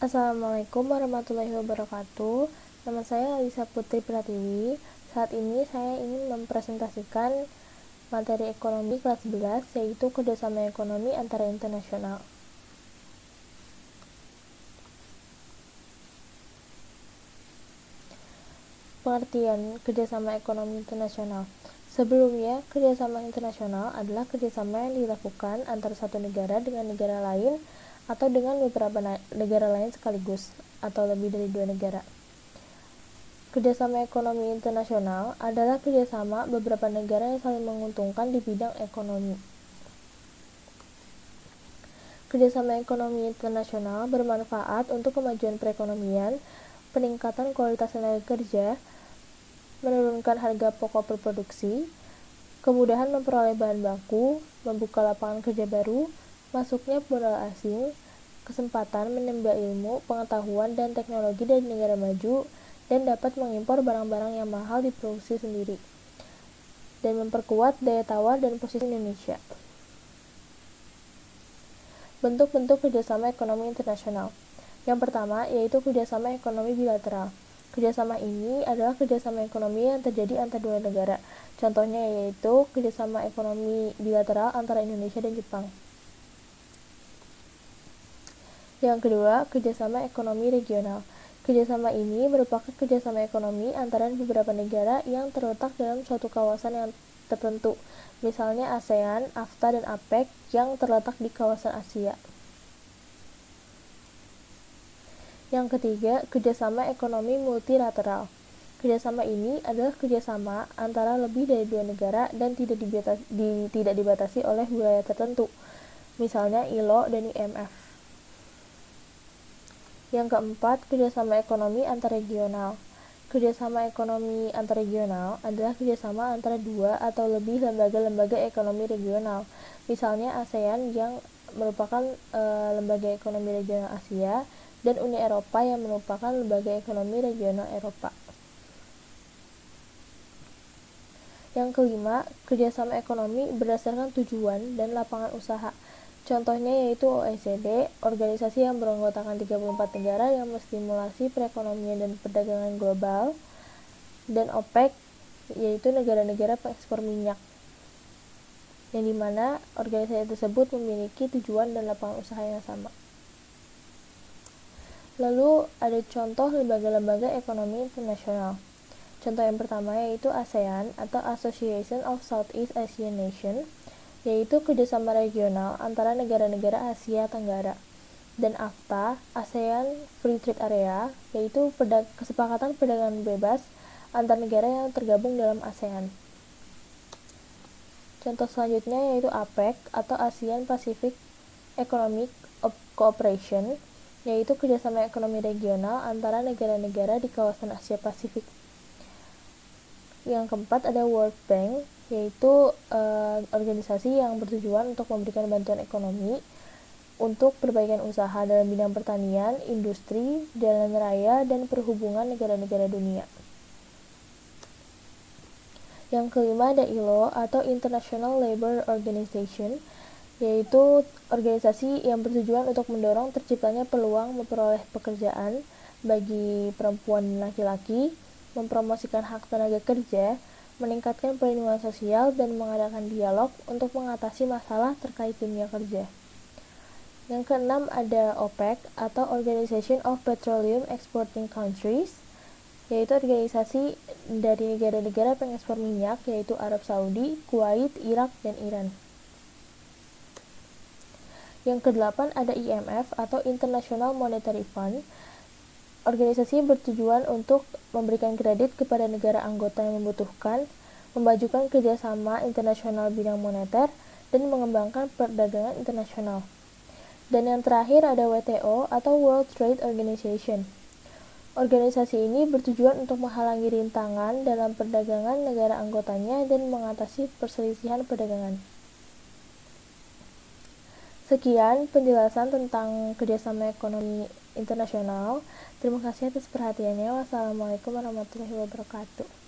Assalamualaikum warahmatullahi wabarakatuh. Nama saya Alisa Putri Pratiwi. Saat ini saya ingin mempresentasikan materi ekonomi kelas 11, yaitu kerjasama ekonomi antara internasional. Pengertian kerjasama ekonomi internasional. Sebelumnya, kerjasama internasional adalah kerjasama yang dilakukan antara satu negara dengan negara lain atau dengan beberapa negara lain sekaligus, atau lebih dari dua negara. Kerjasama ekonomi internasional adalah kerjasama beberapa negara yang saling menguntungkan di bidang ekonomi. Kerjasama ekonomi internasional bermanfaat untuk kemajuan perekonomian, peningkatan kualitas tenaga kerja, menurunkan harga pokok berproduksi, kemudahan memperoleh bahan baku, membuka lapangan kerja baru, masuknya modal asing, kesempatan menimba ilmu, pengetahuan, dan teknologi dari negara maju, dan dapat mengimpor barang-barang yang mahal diproduksi sendiri, dan memperkuat daya tawar dan posisi Indonesia. Bentuk-bentuk kerjasama ekonomi internasional. Yang pertama, yaitu kerjasama ekonomi bilateral. Kerjasama ini adalah kerjasama ekonomi yang terjadi antara dua negara. Contohnya yaitu kerjasama ekonomi bilateral antara Indonesia dan Jepang. Yang kedua, kerjasama ekonomi regional. Kerjasama ini merupakan kerjasama ekonomi antara beberapa negara yang terletak dalam suatu kawasan yang tertentu, misalnya ASEAN, AFTA, dan APEC yang terletak di kawasan Asia. Yang ketiga, kerjasama ekonomi multilateral. Kerjasama ini adalah kerjasama antara lebih dari dua negara dan tidak dibatasi oleh wilayah tertentu, misalnya ILO dan IMF. Yang keempat, kerjasama ekonomi antarregional. Kerjasama ekonomi antarregional adalah kerjasama antara dua atau lebih lembaga-lembaga ekonomi regional, misalnya ASEAN yang merupakan lembaga ekonomi regional Asia, dan Uni Eropa yang merupakan lembaga ekonomi regional Eropa. Yang kelima, kerjasama ekonomi berdasarkan tujuan dan lapangan usaha. Contohnya yaitu OECD, organisasi yang beranggotakan 34 negara yang menstimulasi perekonomian dan perdagangan global, dan OPEC, yaitu negara-negara pengekspor minyak, yang dimana organisasi tersebut memiliki tujuan dan lapangan usaha yang sama. Lalu ada contoh lembaga-lembaga ekonomi internasional. Contoh yang pertama yaitu ASEAN atau Association of Southeast Asian Nations, yaitu kerjasama regional antara negara-negara Asia Tenggara, dan AFTA, ASEAN Free Trade Area, yaitu kesepakatan perdagangan bebas antar negara yang tergabung dalam ASEAN. Contoh selanjutnya yaitu APEC atau ASEAN Pacific Economic Cooperation, yaitu kerjasama ekonomi regional antara negara-negara di kawasan Asia Pasifik. Yang keempat ada World Bank, yaitu organisasi yang bertujuan untuk memberikan bantuan ekonomi untuk perbaikan usaha dalam bidang pertanian, industri, jalan raya, dan perhubungan negara-negara dunia. Yang kelima ada ILO atau International Labour Organization, yaitu organisasi yang bertujuan untuk mendorong terciptanya peluang memperoleh pekerjaan bagi perempuan dan laki-laki, mempromosikan hak tenaga kerja, meningkatkan perlindungan sosial, dan mengadakan dialog untuk mengatasi masalah terkait dunia kerja. Yang keenam ada OPEC atau Organization of Petroleum Exporting Countries, yaitu organisasi dari negara-negara pengekspor minyak, yaitu Arab Saudi, Kuwait, Irak, dan Iran. Yang kedelapan ada IMF atau International Monetary Fund. Organisasi bertujuan untuk memberikan kredit kepada negara anggota yang membutuhkan, memajukan kerjasama internasional bidang moneter, dan mengembangkan perdagangan internasional. Dan yang terakhir ada WTO atau World Trade Organization. Organisasi ini bertujuan untuk menghalangi rintangan dalam perdagangan negara anggotanya dan mengatasi perselisihan perdagangan. Sekian penjelasan tentang kerjasama ekonomi internasional. Terima kasih atas perhatiannya. Wassalamualaikum warahmatullahi wabarakatuh.